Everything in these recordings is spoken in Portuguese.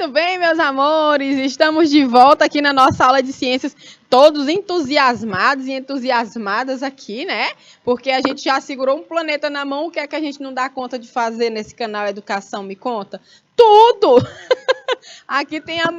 Muito bem, meus amores, estamos de volta aqui na nossa aula de ciências, todos entusiasmados e entusiasmadas aqui, né? Porque a gente já segurou um planeta na mão, o que é que a gente não dá conta de fazer nesse canal Educação Me Conta? Tudo! Aqui tem a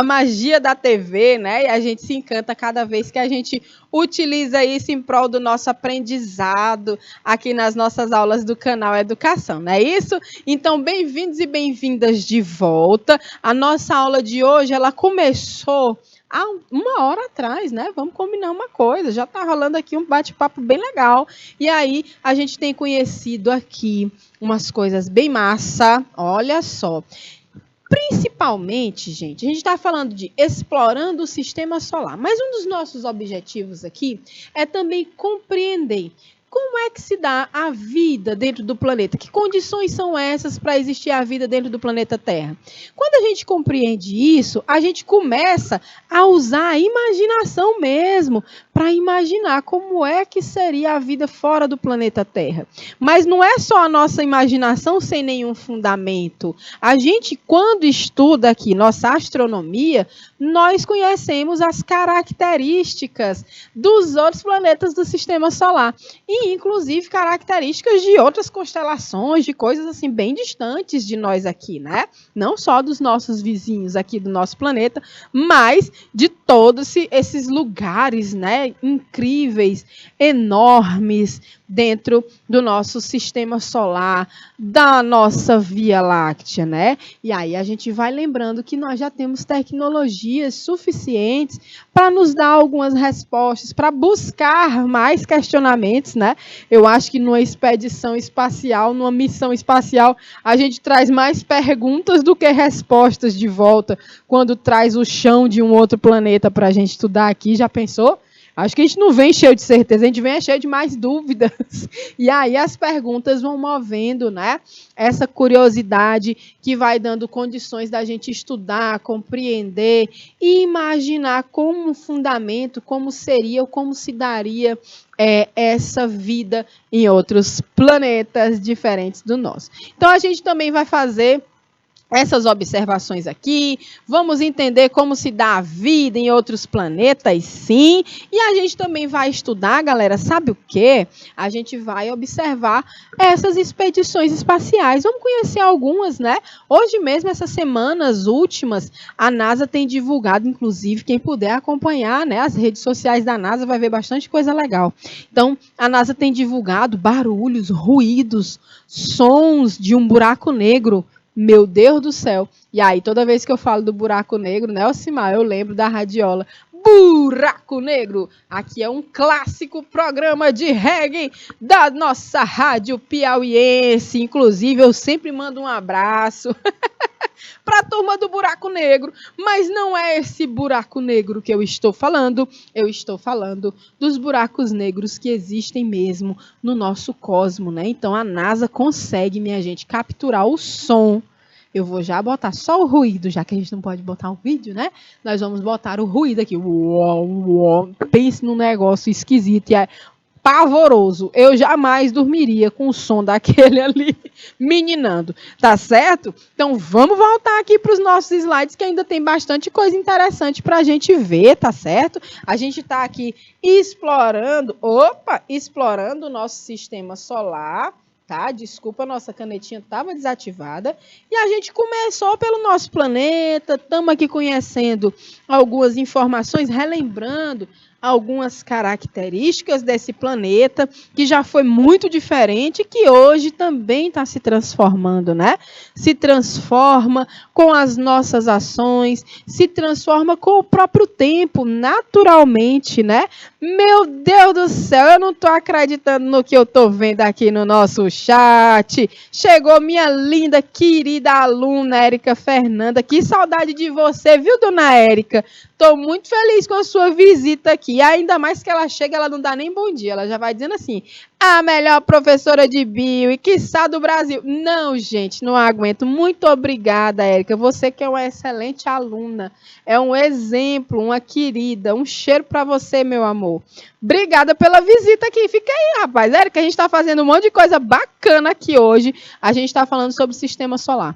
magia da TV, né? E a gente se encanta cada vez que a gente utiliza isso em prol do nosso aprendizado aqui nas nossas aulas do canal Educação, não é isso? Então, bem-vindos e bem-vindas de volta. A nossa aula de hoje, ela começou há uma hora atrás, né? Vamos combinar uma coisa, já tá rolando aqui um bate-papo bem legal. E aí, a gente tem conhecido aqui umas coisas bem massa, olha só. Principalmente, gente, a gente está falando de explorando o sistema solar, mas um dos nossos objetivos aqui é também compreender como é que se dá a vida dentro do planeta, que condições são essas para existir a vida dentro do planeta Terra. Quando a gente compreende isso, a gente começa a usar a imaginação mesmo para imaginar como é que seria a vida fora do planeta Terra. Mas não é só a nossa imaginação sem nenhum fundamento. A gente, quando estuda aqui nossa astronomia, nós conhecemos as características dos outros planetas do sistema solar. E, inclusive, características de outras constelações, de coisas assim bem distantes de nós aqui, né? Não só dos nossos vizinhos aqui do nosso planeta, mas de todos esses lugares, né, incríveis, enormes, dentro do nosso sistema solar, da nossa Via Láctea, né? E aí a gente vai lembrando que nós já temos tecnologias suficientes para nos dar algumas respostas, para buscar mais questionamentos, né? Eu acho que numa expedição espacial, numa missão espacial, a gente traz mais perguntas do que respostas de volta, quando traz o chão de um outro planeta para a gente estudar aqui. Já pensou? Acho que a gente não vem cheio de certeza, a gente vem cheio de mais dúvidas. E aí as perguntas vão movendo, né? Essa curiosidade que vai dando condições da gente estudar, compreender e imaginar como um fundamento, como seria ou como se daria essa vida em outros planetas diferentes do nosso. Então a gente também vai fazer essas observações aqui, vamos entender como se dá a vida em outros planetas, sim, e a gente também vai estudar, galera, sabe o quê? A gente vai observar essas expedições espaciais, vamos conhecer algumas, né? Hoje mesmo, essas semanas últimas, a NASA tem divulgado, inclusive, quem puder acompanhar, né, as redes sociais da NASA vai ver bastante coisa legal. Então, a NASA tem divulgado barulhos, ruídos, sons de um buraco negro. Meu Deus do céu. E aí, toda vez que eu falo do buraco negro, né, Ocimar, eu lembro da radiola. Buraco Negro. Aqui é um clássico programa de reggae da nossa rádio piauiense. Inclusive, eu sempre mando um abraço para a turma do buraco negro. Mas não é esse buraco negro que eu estou falando. Eu estou falando dos buracos negros que existem mesmo no nosso cosmo, né? Então, a NASA consegue, minha gente, capturar o som. Eu vou já botar só o ruído, já que a gente não pode botar o vídeo, né? Nós vamos botar o ruído aqui. Pense num negócio esquisito e pavoroso. Eu jamais dormiria com o som daquele ali meninando, tá certo? Então vamos voltar aqui para os nossos slides, que ainda tem bastante coisa interessante para a gente ver, tá certo? A gente está aqui explorando o nosso sistema solar. Tá? Desculpa, nossa canetinha estava desativada. E a gente começou pelo nosso planeta, estamos aqui conhecendo algumas informações, relembrando algumas características desse planeta, que já foi muito diferente, que hoje também está se transformando, né? Se transforma com as nossas ações, se transforma com o próprio tempo, naturalmente, né? Meu Deus do céu, eu não estou acreditando no que eu estou vendo aqui no nosso chat. Chegou minha linda, querida aluna, Érica Fernanda. Que saudade de você, viu, dona Érica? Estou muito feliz com a sua visita aqui. E ainda mais que ela chega, ela não dá nem bom dia. Ela já vai dizendo assim, a melhor professora de bio e quiçá do Brasil. Não, gente, não aguento. Muito obrigada, Érica. Você que é uma excelente aluna. É um exemplo, uma querida. Um cheiro para você, meu amor. Obrigada pela visita aqui. Fica aí, rapaz. Érica, a gente está fazendo um monte de coisa bacana aqui hoje. A gente está falando sobre o sistema solar.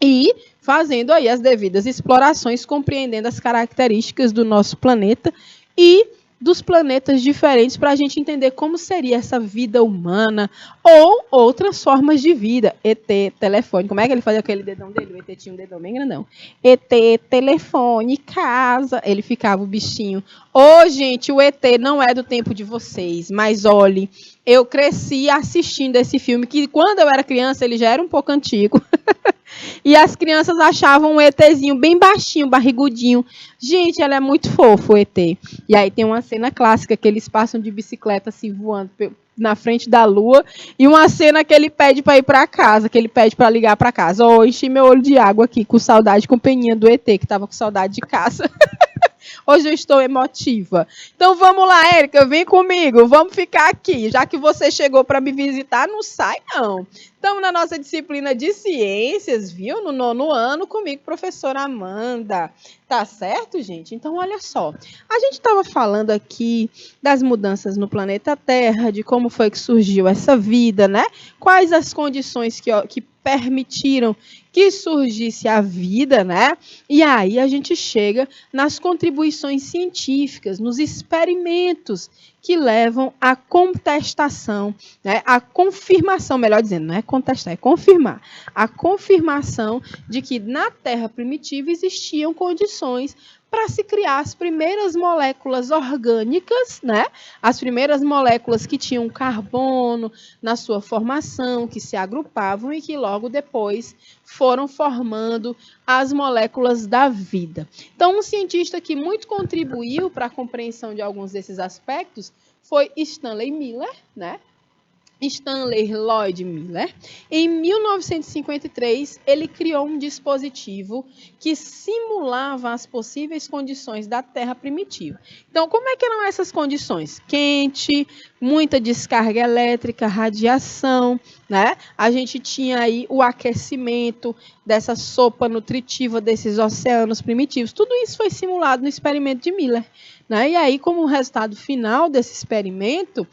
e fazendo aí as devidas explorações, compreendendo as características do nosso planeta e dos planetas diferentes para a gente entender como seria essa vida humana ou outras formas de vida. ET, telefone, como é que ele fazia aquele dedão dele? O ET tinha um dedão bem grandão. ET, telefone, casa. Ele ficava o bichinho. Ô, gente, o ET não é do tempo de vocês, mas olhe, eu cresci assistindo esse filme, que quando eu era criança ele já era um pouco antigo. E as crianças achavam um ETzinho bem baixinho, barrigudinho. Gente, ela é muito fofo, o ET. E aí tem uma cena clássica que eles passam de bicicleta assim, voando na frente da lua. E uma cena que ele pede para ir para casa, que ele pede para ligar para casa. Oh, enchi meu olho de água aqui, com saudade, com peninha do ET, que tava com saudade de casa. Hoje eu estou emotiva. Então vamos lá, Érica, vem comigo. Vamos ficar aqui. Já que você chegou para me visitar, não sai não. Estamos na nossa disciplina de ciências, viu? No 9º ano, comigo, professora Amanda. Tá certo, gente? Então, olha só. A gente estava falando aqui das mudanças no planeta Terra, de como foi que surgiu essa vida, né? Quais as condições que permitiram que surgisse a vida, né? E aí a gente chega nas contribuições científicas, nos experimentos que levam à contestação, né? A confirmação, melhor dizendo, não é contestar, é confirmar. A confirmação de que na Terra primitiva existiam condições para se criar as primeiras moléculas orgânicas, né? As primeiras moléculas que tinham carbono na sua formação, que se agrupavam e que logo depois foram formando as moléculas da vida. Então, um cientista que muito contribuiu para a compreensão de alguns desses aspectos foi Stanley Miller, né? Stanley Lloyd Miller. Em 1953, ele criou um dispositivo que simulava as possíveis condições da Terra primitiva. Então, como é que eram essas condições? Quente, muita descarga elétrica, radiação, né? A gente tinha aí o aquecimento dessa sopa nutritiva desses oceanos primitivos. Tudo isso foi simulado no experimento de Miller, né? E aí, como resultado final desse experimento,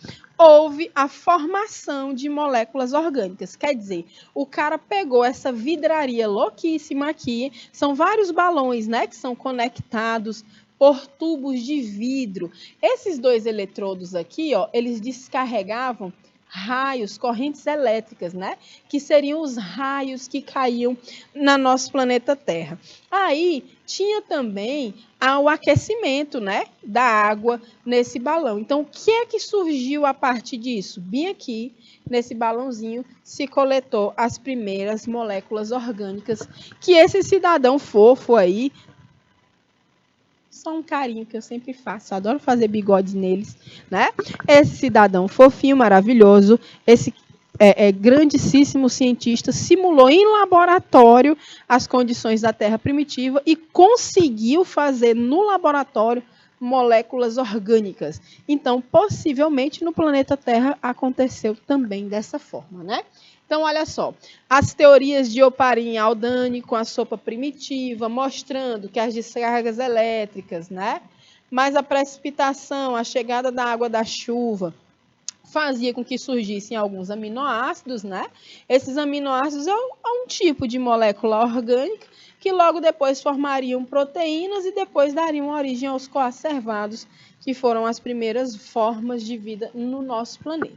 houve a formação de moléculas orgânicas. Quer dizer, o cara pegou essa vidraria louquíssima aqui, são vários balões, né, que são conectados por tubos de vidro. Esses dois eletrodos aqui, ó, eles descarregavam raios, correntes elétricas, né? Que seriam os raios que caíam no nosso planeta Terra. Aí tinha também o aquecimento, né, da água nesse balão. Então, o que é que surgiu a partir disso? Bem aqui, nesse balãozinho, se coletou as primeiras moléculas orgânicas que esse cidadão fofo aí, só um carinho que eu sempre faço, eu adoro fazer bigode neles, né? Esse cidadão fofinho, maravilhoso, esse grandíssimo cientista, simulou em laboratório as condições da Terra primitiva e conseguiu fazer no laboratório moléculas orgânicas. Então, possivelmente no planeta Terra aconteceu também dessa forma, né? Então, olha só, as teorias de Oparin e Haldane com a sopa primitiva, mostrando que as descargas elétricas, né? Mas a precipitação, a chegada da água da chuva, fazia com que surgissem alguns aminoácidos, né? Esses aminoácidos é um tipo de molécula orgânica que logo depois formariam proteínas e depois dariam origem aos coacervados, que foram as primeiras formas de vida no nosso planeta.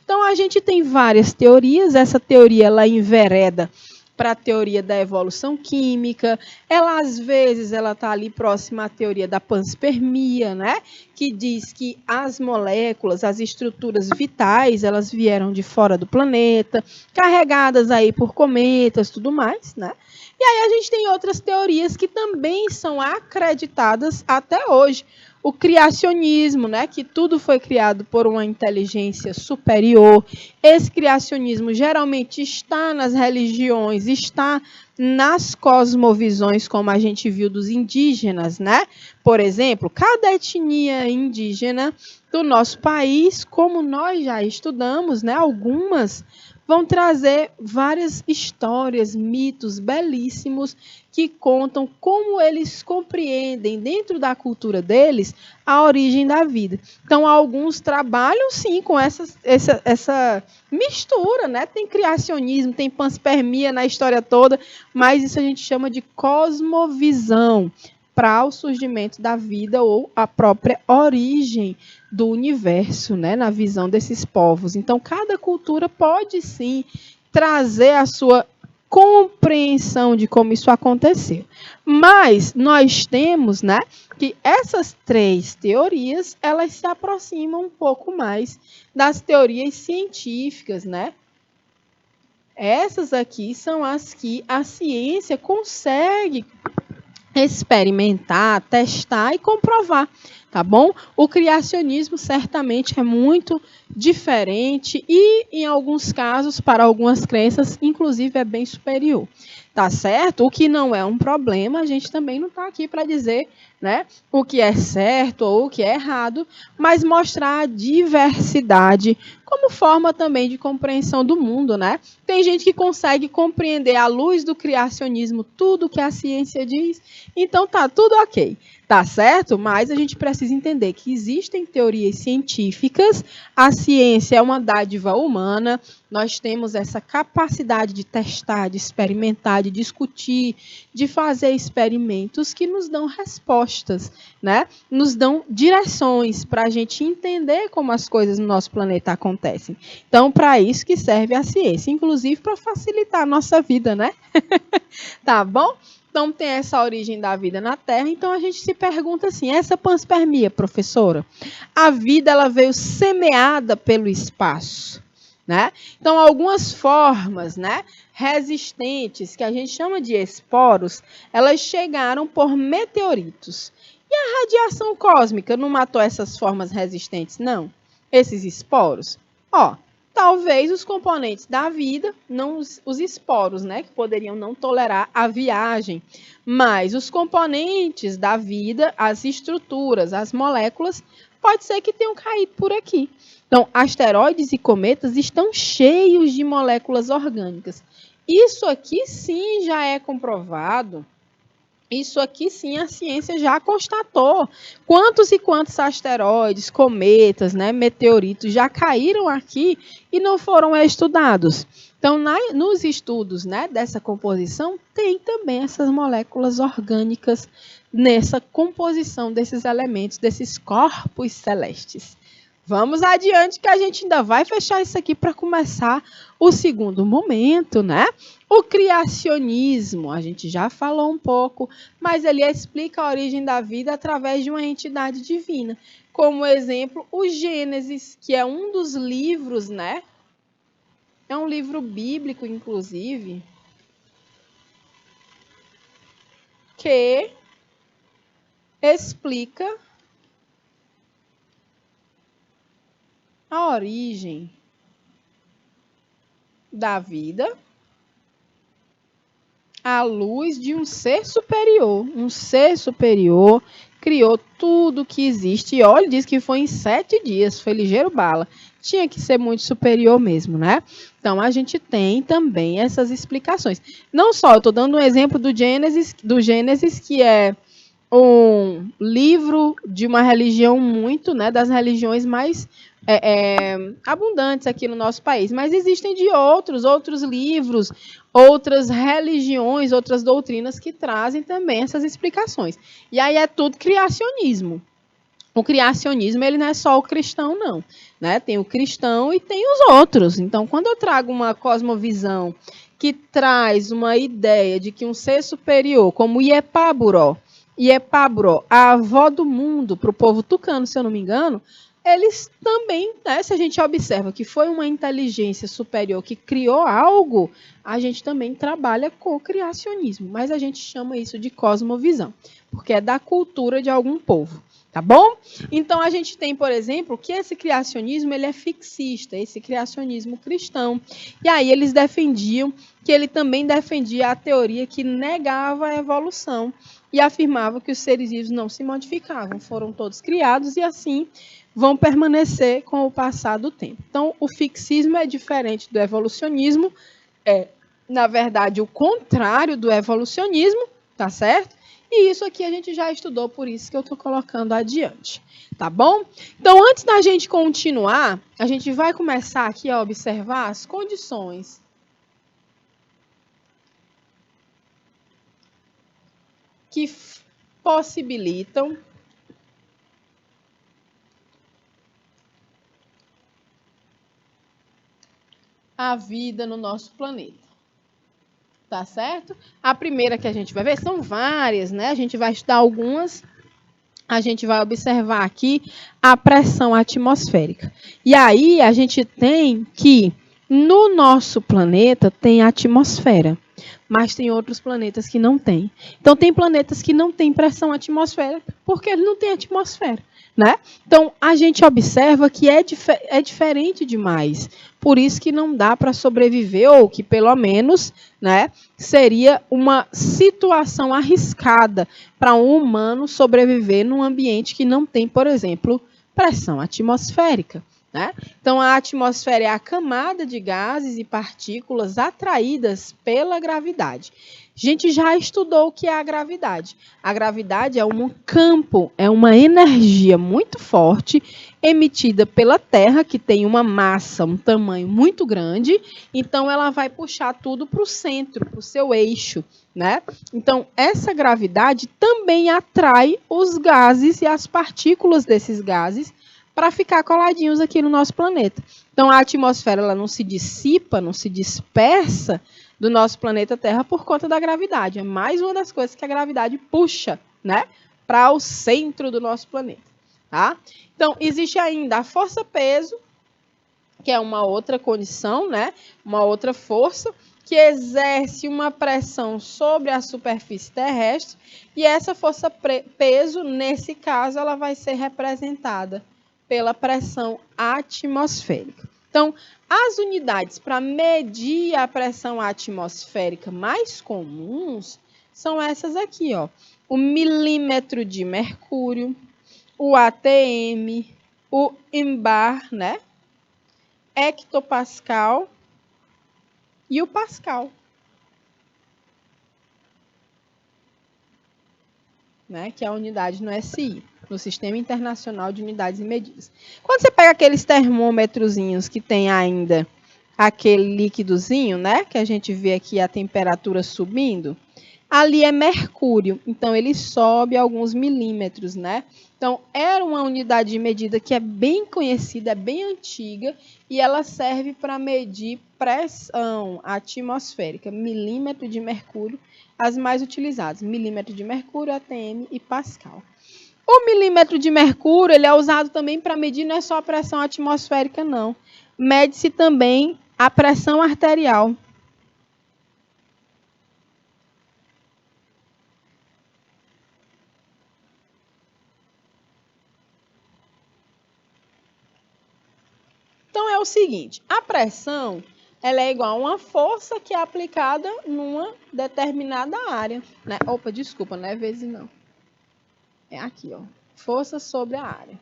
Então, a gente tem várias teorias, essa teoria ela envereda para a teoria da evolução química, ela às vezes ela está ali próxima à teoria da panspermia, né? Que diz que as moléculas, as estruturas vitais, elas vieram de fora do planeta, carregadas aí por cometas, tudo mais, né? E aí a gente tem outras teorias que também são acreditadas até hoje. O criacionismo, né, que tudo foi criado por uma inteligência superior. Esse criacionismo geralmente está nas religiões, está nas cosmovisões, como a gente viu dos indígenas, né? Por exemplo, cada etnia indígena do nosso país, como nós já estudamos, né, algumas vão trazer várias histórias, mitos belíssimos que contam como eles compreendem dentro da cultura deles a origem da vida. Então, alguns trabalham sim com essa mistura, né? Tem criacionismo, tem panspermia na história toda, mas isso a gente chama de cosmovisão para o surgimento da vida ou a própria origem do universo, né? Na visão desses povos. Então, cada cultura pode sim trazer a sua compreensão de como isso aconteceu. Mas nós temos, né, que essas três teorias, elas se aproximam um pouco mais das teorias científicas, né? Essas aqui são as que a ciência consegue experimentar, testar e comprovar, tá bom? O criacionismo certamente é muito diferente e, em alguns casos, para algumas crenças, inclusive é bem superior, tá certo? O que não é um problema, a gente também não está aqui para dizer, né, o que é certo ou o que é errado, mas mostrar a diversidade como forma também de compreensão do mundo, né? Tem gente que consegue compreender à luz do criacionismo tudo que a ciência diz, então tá tudo ok, tá certo? Mas a gente precisa entender que existem teorias científicas, a ciência é uma dádiva humana, nós temos essa capacidade de testar, de experimentar, de discutir, de fazer experimentos que nos dão respostas, né? Nos dão direções para a gente entender como as coisas no nosso planeta acontecem. Então, para isso que serve a ciência, inclusive para facilitar a nossa vida, né? Tá bom? Então, tem essa origem da vida na Terra. Então, a gente se pergunta assim, essa panspermia, professora, a vida ela veio semeada pelo espaço, né? Então, algumas formas, né, resistentes, que a gente chama de esporos, elas chegaram por meteoritos. E a radiação cósmica não matou essas formas resistentes, não? Esses esporos? Ó, talvez os componentes da vida, não os esporos, né, que poderiam não tolerar a viagem, mas os componentes da vida, as estruturas, as moléculas, pode ser que tenham caído por aqui. Então, asteroides e cometas estão cheios de moléculas orgânicas. Isso aqui sim já é comprovado. Isso aqui sim a ciência já constatou. Quantos e quantos asteroides, cometas, né, meteoritos já caíram aqui e não foram estudados. Então, nos estudos, né, dessa composição, tem também essas moléculas orgânicas nessa composição desses elementos, desses corpos celestes. Vamos adiante que a gente ainda vai fechar isso aqui para começar o segundo momento, né? O criacionismo, a gente já falou um pouco, mas ele explica a origem da vida através de uma entidade divina. Como exemplo, o Gênesis, que é um dos livros, né? É um livro bíblico, inclusive, que explica a origem da vida à luz de um ser superior. Um ser superior criou tudo que existe. E olha, diz que foi em 7 dias, foi ligeiro bala. Tinha que ser muito superior mesmo, né? Então, a gente tem também essas explicações. Não só, eu estou dando um exemplo do Gênesis, que é um livro de uma religião muito, né, das religiões mais abundantes aqui no nosso país, mas existem de outros livros, outras religiões, outras doutrinas que trazem também essas explicações. E aí é tudo criacionismo. O criacionismo, ele não é só o cristão, não, né? Tem o cristão e tem os outros. Então, quando eu trago uma cosmovisão que traz uma ideia de que um ser superior, como Iepáburo, a avó do mundo para o povo tucano, se eu não me engano, eles também, né, se a gente observa que foi uma inteligência superior que criou algo, a gente também trabalha com o criacionismo, mas a gente chama isso de cosmovisão, porque é da cultura de algum povo, tá bom? Então, a gente tem, por exemplo, que esse criacionismo ele é fixista, esse criacionismo cristão, e aí eles defendiam que ele também defendia a teoria que negava a evolução e afirmava que os seres vivos não se modificavam, foram todos criados e assim vão permanecer com o passar do tempo. Então, o fixismo é diferente do evolucionismo, é, na verdade, o contrário do evolucionismo, tá certo? E isso aqui a gente já estudou, por isso que eu estou colocando adiante, tá bom? Então, antes da gente continuar, a gente vai começar aqui a observar as condições que possibilitam a vida no nosso planeta. Tá certo? A primeira que a gente vai ver, são várias, né? A gente vai estudar algumas. A gente vai observar aqui a pressão atmosférica. E aí a gente tem que no nosso planeta tem atmosfera, mas tem outros planetas que não têm. Então tem planetas que não têm pressão atmosférica porque eles não têm atmosfera, né? Então a gente observa que é diferente demais. Por isso que não dá para sobreviver, ou que pelo menos, né, seria uma situação arriscada para um humano sobreviver num ambiente que não tem, por exemplo, pressão atmosférica, né? Então, a atmosfera é a camada de gases e partículas atraídas pela gravidade. A gente já estudou o que é a gravidade. A gravidade é um campo, é uma energia muito forte emitida pela Terra, que tem uma massa, um tamanho muito grande, então ela vai puxar tudo para o centro, para o seu eixo, né? Então, essa gravidade também atrai os gases e as partículas desses gases para ficar coladinhos aqui no nosso planeta. Então, a atmosfera ela não se dissipa, não se dispersa do nosso planeta Terra por conta da gravidade. É mais uma das coisas que a gravidade puxa, né, para o centro do nosso planeta. Tá? Então, existe ainda a força-peso, que é uma outra condição, né, uma outra força, que exerce uma pressão sobre a superfície terrestre, e essa força-peso, nesse caso, ela vai ser representada pela pressão atmosférica. Então, as unidades para medir a pressão atmosférica mais comuns são essas aqui, ó. O milímetro de mercúrio, o ATM, o IMBAR, né? Hectopascal e o Pascal. Né? Que é a unidade no SI, no Sistema Internacional de Unidades e Medidas. Quando você pega aqueles termômetrozinhos que tem ainda aquele líquidozinho, né? Que a gente vê aqui a temperatura subindo, ali é mercúrio, então ele sobe alguns milímetros, né? Então, era uma unidade de medida que é bem conhecida, é bem antiga, e ela serve para medir pressão atmosférica, milímetro de mercúrio, as mais utilizadas, milímetro de mercúrio, ATM e Pascal. O milímetro de mercúrio, ele é usado também para medir, não é só a pressão atmosférica, não. Mede-se também a pressão arterial. Então, é o seguinte, a pressão ela é igual a uma força que é aplicada numa determinada área. Né? Opa, desculpa, não é vezes não. É aqui, ó. Força sobre a área.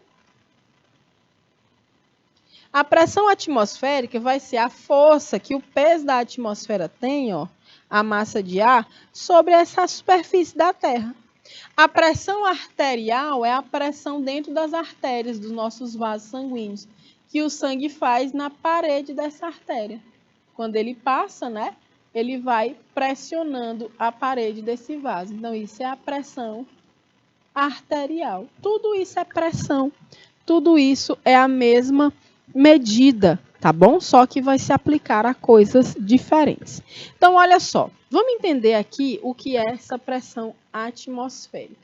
A pressão atmosférica vai ser a força que o peso da atmosfera tem, ó, a massa de ar, sobre essa superfície da Terra. A pressão arterial é a pressão dentro das artérias dos nossos vasos sanguíneos, que o sangue faz na parede dessa artéria. Quando ele passa, né, ele vai pressionando a parede desse vaso. Então, isso é a pressão arterial. Tudo isso é pressão. Tudo isso é a mesma medida, tá bom? Só que vai se aplicar a coisas diferentes. Então, olha só. Vamos entender aqui o que é essa pressão atmosférica.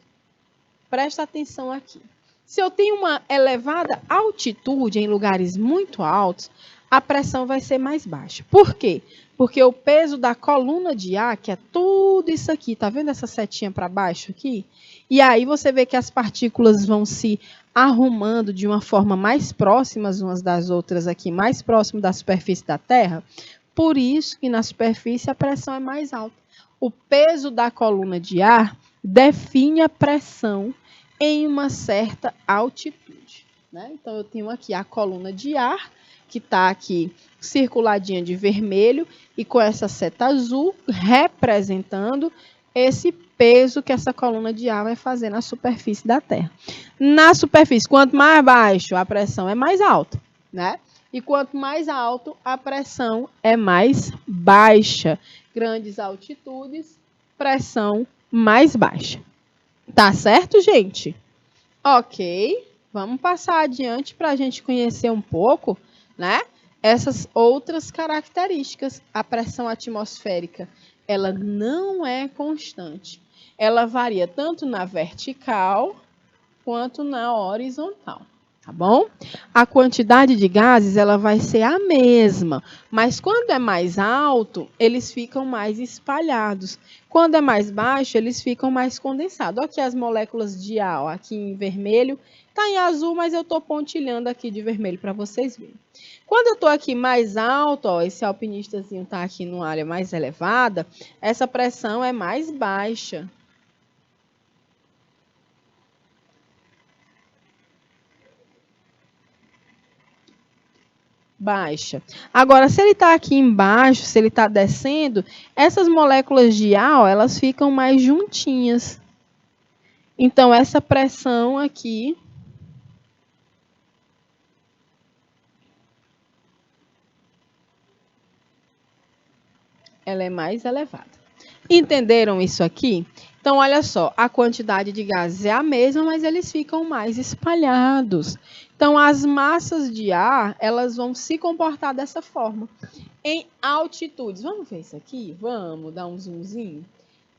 Presta atenção aqui. Se eu tenho uma elevada altitude em lugares muito altos, a pressão vai ser mais baixa. Por quê? Porque o peso da coluna de ar, que é tudo isso aqui, tá vendo essa setinha para baixo aqui? E aí você vê que as partículas vão se arrumando de uma forma mais próximas umas das outras aqui, mais próximo da superfície da Terra. Por isso que na superfície a pressão é mais alta. O peso da coluna de ar define a pressão em uma certa altitude. né? Então, eu tenho aqui a coluna de ar, que está aqui circuladinha de vermelho e com essa seta azul representando esse peso que essa coluna de ar vai fazer na superfície da Terra. Na superfície, quanto mais baixo, a pressão é mais alta, né? E quanto mais alto, a pressão é mais baixa. Grandes altitudes, pressão mais baixa. Tá certo, gente? Ok. Vamos passar adiante para a gente conhecer um pouco, né? Essas outras características. A pressão atmosférica, ela não é constante. Ela varia tanto na vertical quanto na horizontal, tá bom? A quantidade de gases, ela vai ser a mesma, mas quando é mais alto, eles ficam mais espalhados. Quando é mais baixo, eles ficam mais condensados. Aqui as moléculas de ar, ó, aqui em vermelho, tá em azul, mas eu tô pontilhando aqui de vermelho para vocês verem. Quando eu tô aqui mais alto, ó, esse alpinistazinho tá aqui numa área mais elevada, essa pressão é mais baixa. Baixa. Agora, se ele está aqui embaixo, se ele está descendo, essas moléculas de ar, ó, elas ficam mais juntinhas. Então, essa pressão aqui ela é mais elevada. Entenderam isso aqui? Então, olha só, a quantidade de gases é a mesma, mas eles ficam mais espalhados. Então, as massas de ar, elas vão se comportar dessa forma. Em altitudes, vamos ver isso aqui? Vamos dar um zoomzinho?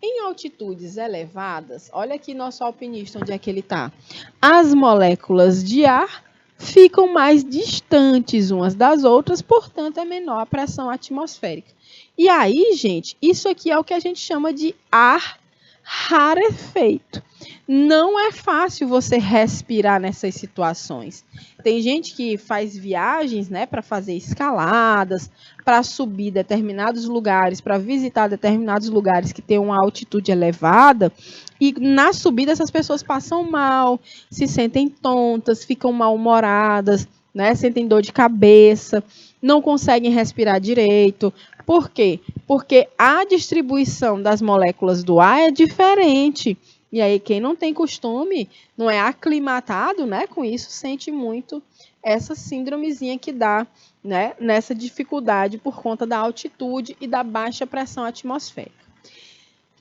Em altitudes elevadas, olha aqui nosso alpinista, onde é que ele está? As moléculas de ar ficam mais distantes umas das outras, portanto, é menor a pressão atmosférica. E aí, gente, isso aqui é o que a gente chama de ar rarefeito. Não é fácil você respirar nessas situações. Tem gente que faz viagens, né, para fazer escaladas, para subir determinados lugares, para visitar determinados lugares que têm uma altitude elevada, e na subida essas pessoas passam mal, se sentem tontas, ficam mal-humoradas, né, sentem dor de cabeça, não conseguem respirar direito. Por quê? Porque a distribuição das moléculas do ar é diferente. E aí, quem não tem costume, não é aclimatado, né, com isso, sente muito essa síndromezinha que dá, né, nessa dificuldade por conta da altitude e da baixa pressão atmosférica.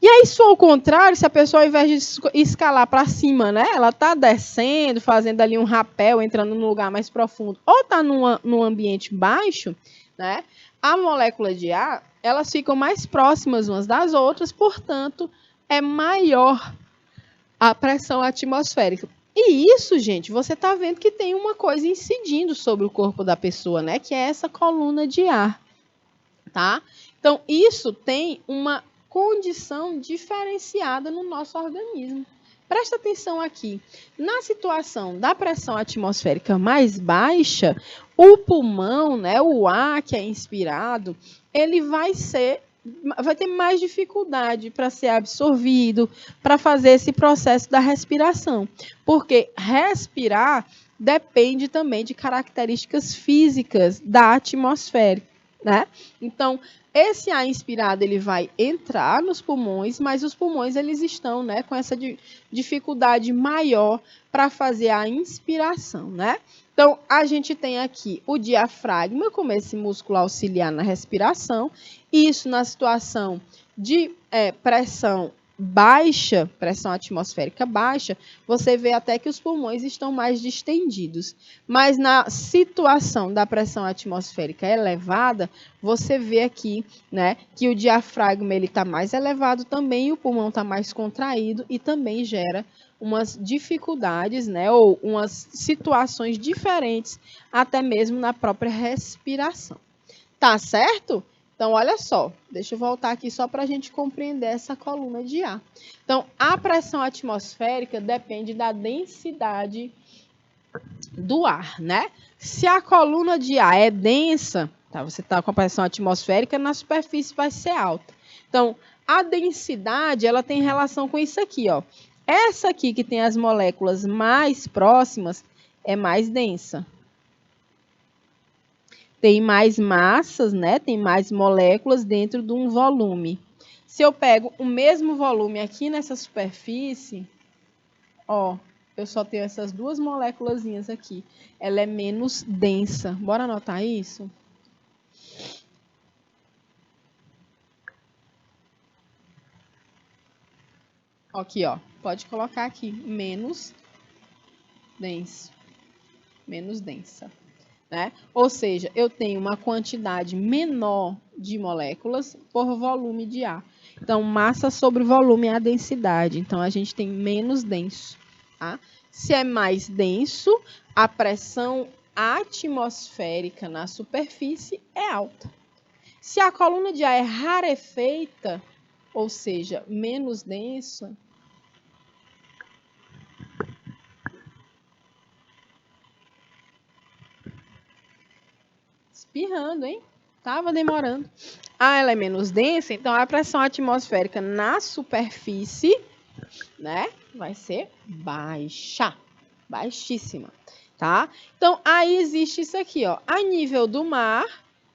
E aí, se ao contrário, se a pessoa, ao invés de escalar para cima, né, ela está descendo, fazendo ali um rapel, entrando num lugar mais profundo, ou está num ambiente baixo, né, a molécula de ar, elas ficam mais próximas umas das outras, portanto, é maior a pressão atmosférica. E isso, gente, você está vendo que tem uma coisa incidindo sobre o corpo da pessoa, né? Que é essa coluna de ar, tá? Então, isso tem uma condição diferenciada no nosso organismo. Presta atenção aqui. Na situação da pressão atmosférica mais baixa, o pulmão, né, o ar que é inspirado, ele vai ter mais dificuldade para ser absorvido, para fazer esse processo da respiração. Porque respirar depende também de características físicas da atmosfera, né? Então, esse ar inspirado, ele vai entrar nos pulmões, mas os pulmões, eles estão, né, com essa dificuldade maior para fazer a inspiração, né? Então, a gente tem aqui o diafragma, como esse músculo auxiliar na respiração. Isso na situação de pressão baixa, pressão atmosférica baixa, você vê até que os pulmões estão mais distendidos. Mas na situação da pressão atmosférica elevada, você vê aqui, né, que o diafragma ele está mais elevado também, e o pulmão está mais contraído e também gera umas dificuldades, né, ou umas situações diferentes, até mesmo na própria respiração. Tá certo? Então, olha só, deixa eu voltar aqui só para a gente compreender essa coluna de ar. Então, a pressão atmosférica depende da densidade do ar, né? Se a coluna de ar é densa, tá? Você está com a pressão atmosférica, na superfície vai ser alta. Então, a densidade, ela tem relação com isso aqui, ó. Essa aqui que tem as moléculas mais próximas, é mais densa. Tem mais massas, né? Tem mais moléculas dentro de um volume. Se eu pego o mesmo volume aqui nessa superfície, ó, eu só tenho essas duas moléculazinhas aqui. Ela é menos densa. Bora anotar isso? Aqui, ó. Pode colocar aqui, menos denso. Menos densa. Né? Ou seja, eu tenho uma quantidade menor de moléculas por volume de ar. Então, massa sobre volume é a densidade. Então, a gente tem menos denso. Tá? Se é mais denso, a pressão atmosférica na superfície é alta. Se a coluna de ar é rarefeita, ou seja, menos densa, espirrando, hein? Tava demorando. Ela é menos densa, então a pressão atmosférica na superfície, né, vai ser baixa, baixíssima, tá? Então aí existe isso aqui, ó. A nível do mar,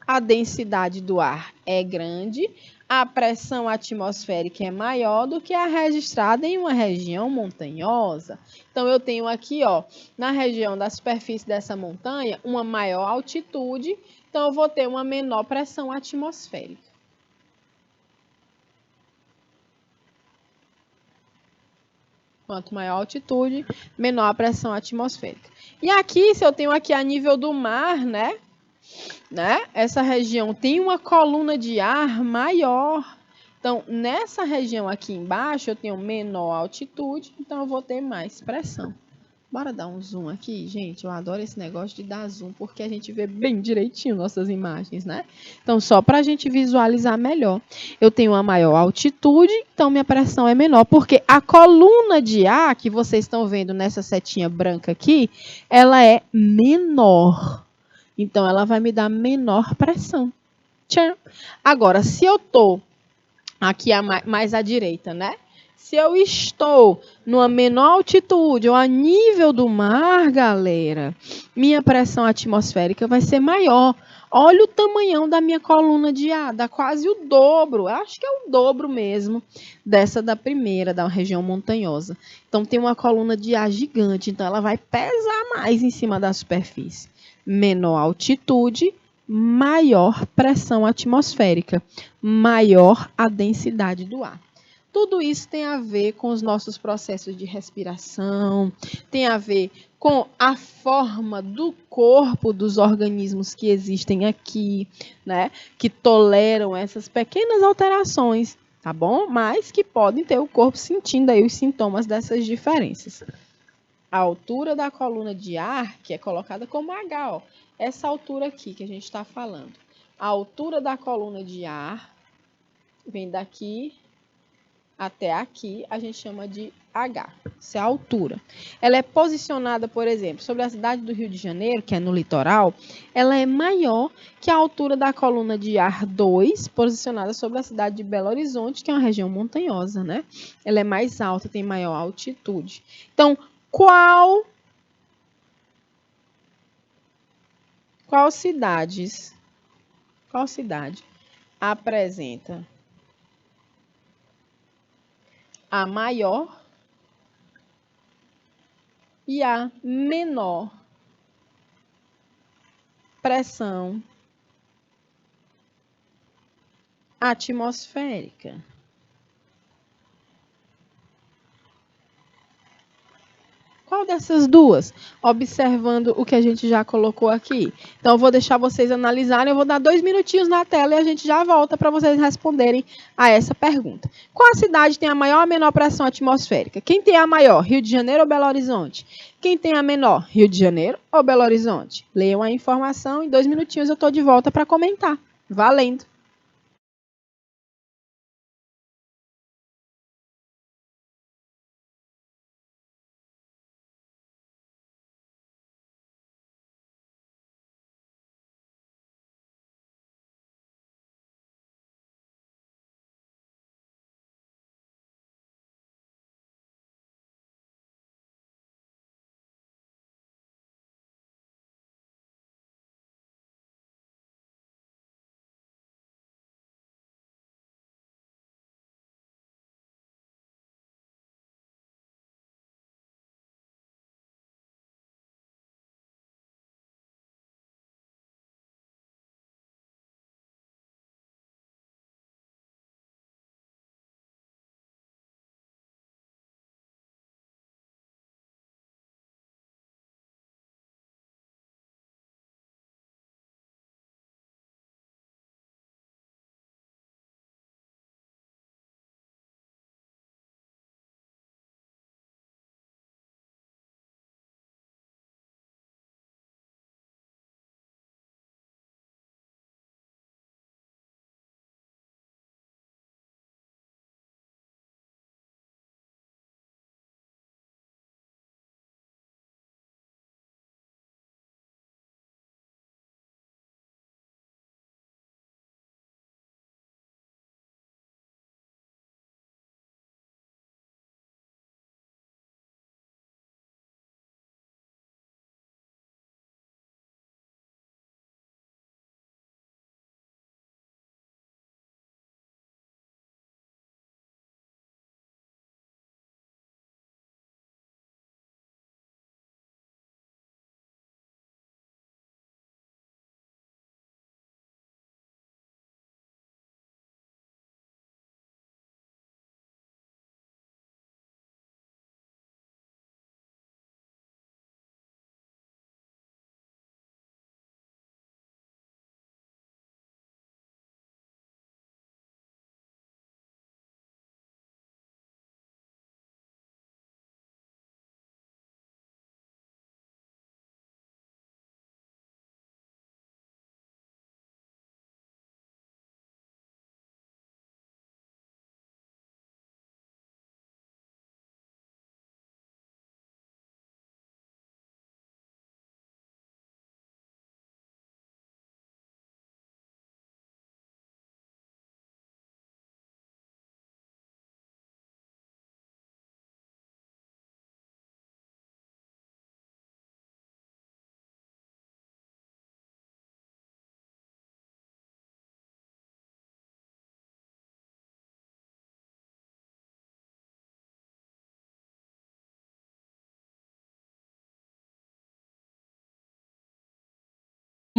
a densidade do ar é grande, a pressão atmosférica é maior do que a registrada em uma região montanhosa. Então eu tenho aqui, ó, na região da superfície dessa montanha, uma maior altitude. Então, eu vou ter uma menor pressão atmosférica. Quanto maior a altitude, menor a pressão atmosférica. E aqui, se eu tenho aqui a nível do mar, né? Essa região tem uma coluna de ar maior. Então, nessa região aqui embaixo, eu tenho menor altitude, então eu vou ter mais pressão. Bora dar um zoom aqui, gente. Eu adoro esse negócio de dar zoom, porque a gente vê bem direitinho nossas imagens, né? Então, só para a gente visualizar melhor. Eu tenho uma maior altitude, então minha pressão é menor, porque a coluna de ar que vocês estão vendo nessa setinha branca aqui, ela é menor. Então, ela vai me dar menor pressão. Tchan. Agora, se eu estou aqui mais à direita, né? Se eu estou numa menor altitude ou a nível do mar, galera, minha pressão atmosférica vai ser maior. Olha o tamanhão da minha coluna de ar, dá quase o dobro, acho que é o dobro mesmo dessa da primeira, da região montanhosa. Então tem uma coluna de ar gigante, então ela vai pesar mais em cima da superfície. Menor altitude, maior pressão atmosférica, maior a densidade do ar. Tudo isso tem a ver com os nossos processos de respiração, tem a ver com a forma do corpo dos organismos que existem aqui, né? Que toleram essas pequenas alterações, tá bom? Mas que podem ter o corpo sentindo aí os sintomas dessas diferenças. A altura da coluna de ar, que é colocada como H, ó, essa altura aqui que a gente está falando. A altura da coluna de ar vem daqui até aqui, a gente chama de H, isso é a altura. Ela é posicionada, por exemplo, sobre a cidade do Rio de Janeiro, que é no litoral, ela é maior que a altura da coluna de ar 2, posicionada sobre a cidade de Belo Horizonte, que é uma região montanhosa, né? Ela é mais alta, tem maior altitude. Então, qual cidade apresenta a maior e a menor pressão atmosférica? Qual dessas duas? Observando o que a gente já colocou aqui. Então, eu vou deixar vocês analisarem. Eu vou dar 2 minutinhos na tela e a gente já volta para vocês responderem a essa pergunta. Qual a cidade tem a maior ou menor pressão atmosférica? Quem tem a maior? Rio de Janeiro ou Belo Horizonte? Quem tem a menor? Rio de Janeiro ou Belo Horizonte? Leiam a informação. Em 2 minutinhos eu estou de volta para comentar. Valendo!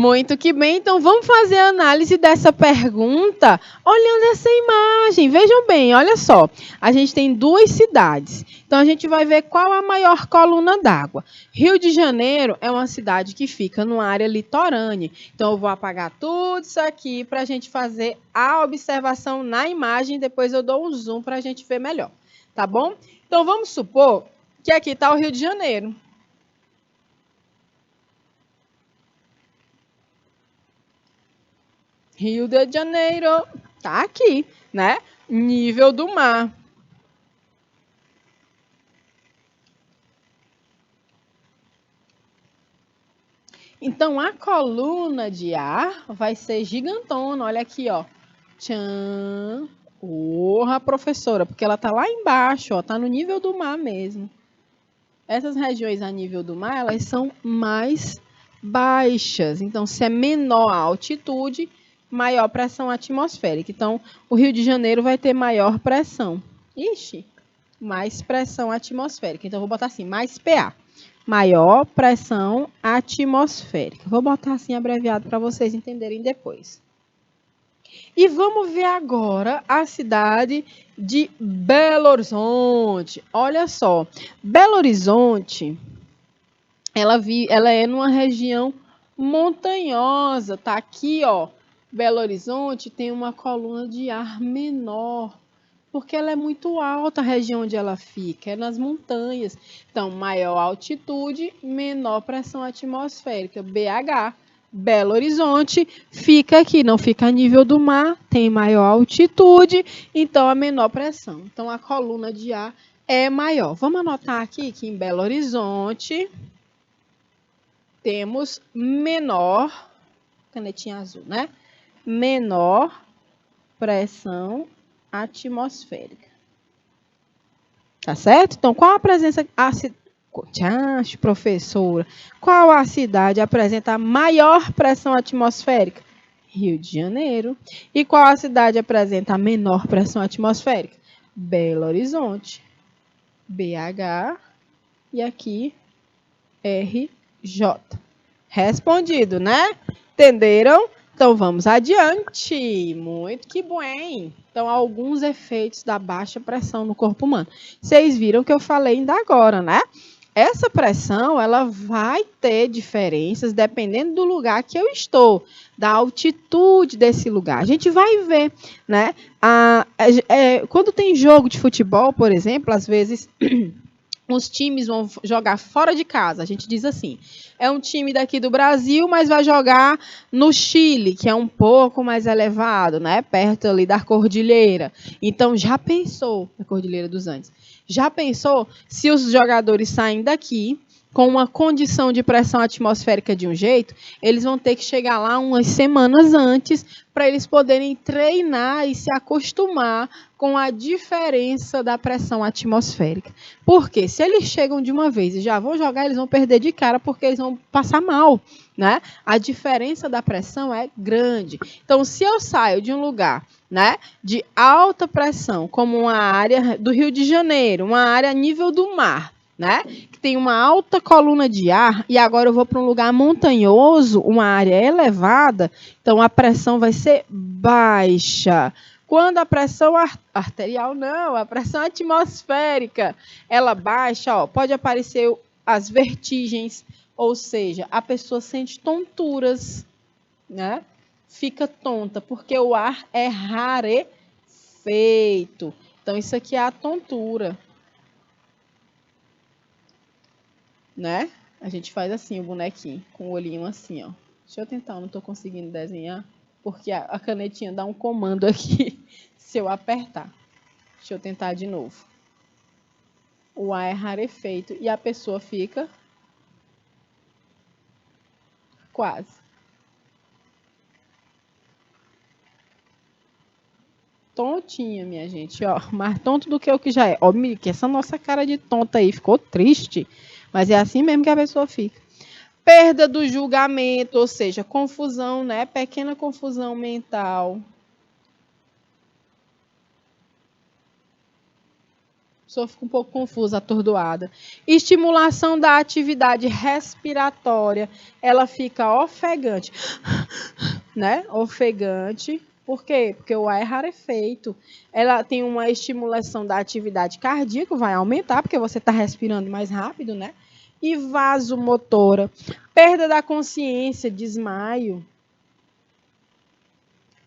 Muito que bem, então vamos fazer a análise dessa pergunta olhando essa imagem. Vejam bem, olha só, a gente tem duas cidades, então a gente vai ver qual a maior coluna d'água. Rio de Janeiro é uma cidade que fica numa área litorânea, então eu vou apagar tudo isso aqui para a gente fazer a observação na imagem, depois eu dou um zoom para a gente ver melhor, tá bom? Então vamos supor que aqui está o Rio de Janeiro. Rio de Janeiro, tá aqui, né? Nível do mar. Então, a coluna de ar vai ser gigantona. Olha aqui, ó. Tchan. Porra, professora, porque ela tá lá embaixo, ó. Tá no nível do mar mesmo. Essas regiões a nível do mar, elas são mais baixas. Então, se é menor a altitude, maior pressão atmosférica. Então, o Rio de Janeiro vai ter maior pressão. Ixi, mais pressão atmosférica. Então, eu vou botar assim, mais PA. Maior pressão atmosférica. Vou botar assim abreviado para vocês entenderem depois. E vamos ver agora a cidade de Belo Horizonte. Olha só, Belo Horizonte, ela é numa região montanhosa, tá aqui, ó. Belo Horizonte tem uma coluna de ar menor, porque ela é muito alta a região onde ela fica, é nas montanhas. Então, maior altitude, menor pressão atmosférica, BH. Belo Horizonte fica aqui, não fica a nível do mar, tem maior altitude, então a menor pressão. Então, a coluna de ar é maior. Vamos anotar aqui que em Belo Horizonte temos menor, canetinha azul, né? Menor pressão atmosférica. Tá certo? Então, qual a presença... professora. Qual a cidade apresenta a maior pressão atmosférica? Rio de Janeiro. E qual a cidade apresenta a menor pressão atmosférica? Belo Horizonte. BH. E aqui, RJ. Respondido, né? Entenderam? Então, vamos adiante. Muito que bem. Então, alguns efeitos da baixa pressão no corpo humano. Vocês viram que eu falei ainda agora, né? Essa pressão, ela vai ter diferenças dependendo do lugar que eu estou, da altitude desse lugar. A gente vai ver, né? Quando tem jogo de futebol, por exemplo, às vezes... os times vão jogar fora de casa. A gente diz assim, é um time daqui do Brasil, mas vai jogar no Chile, que é um pouco mais elevado, né? Perto ali da cordilheira. Então, já pensou, na Cordilheira dos Andes, já pensou se os jogadores saem daqui com uma condição de pressão atmosférica de um jeito, eles vão ter que chegar lá umas semanas antes para eles poderem treinar e se acostumar com a diferença da pressão atmosférica. Porque se eles chegam de uma vez e já vão jogar, eles vão perder de cara porque eles vão passar mal, né? A diferença da pressão é grande. Então, se eu saio de um lugar, né, de alta pressão, como uma área do Rio de Janeiro, uma área a nível do mar, né, que tem uma alta coluna de ar, e agora eu vou para um lugar montanhoso, uma área elevada, então a pressão vai ser baixa. Quando a pressão arterial, não, a pressão atmosférica, ela baixa, ó, pode aparecer as vertigens, ou seja, a pessoa sente tonturas, né? Fica tonta, porque o ar é rarefeito. Então, isso aqui é a tontura, né? A gente faz assim o bonequinho, com o olhinho assim, ó. Deixa eu tentar, eu não estou conseguindo desenhar, porque a canetinha dá um comando aqui, se eu apertar. Deixa eu tentar de novo. O ar é rarefeito e a pessoa fica quase tontinha, minha gente, ó, mais tonto do que o que já é. Ó, que essa nossa cara de tonta aí ficou triste, mas é assim mesmo que a pessoa fica. Perda do julgamento, ou seja, confusão, né? Pequena confusão mental. pessoa fica um pouco confusa, atordoada. Estimulação da atividade respiratória, ela fica ofegante, né? Ofegante. Por quê? Porque o ar é rarefeito. Ela tem uma estimulação da atividade cardíaca, vai aumentar, porque você está respirando mais rápido, né? E vasomotora. Perda da consciência, desmaio,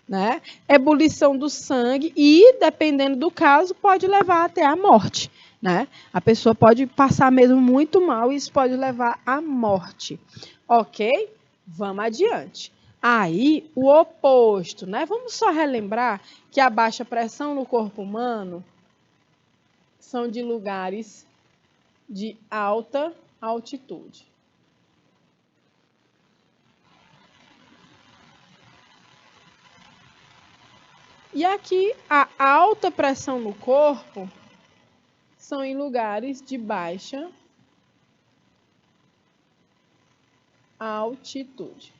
né? Ebulição do sangue e, dependendo do caso, pode levar até a morte, né? A pessoa pode passar mesmo muito mal e isso pode levar à morte. Ok? Vamos adiante. Aí, o oposto, né? Vamos só relembrar que a baixa pressão no corpo humano são de lugares de alta altitude. E aqui, a alta pressão no corpo são em lugares de baixa altitude.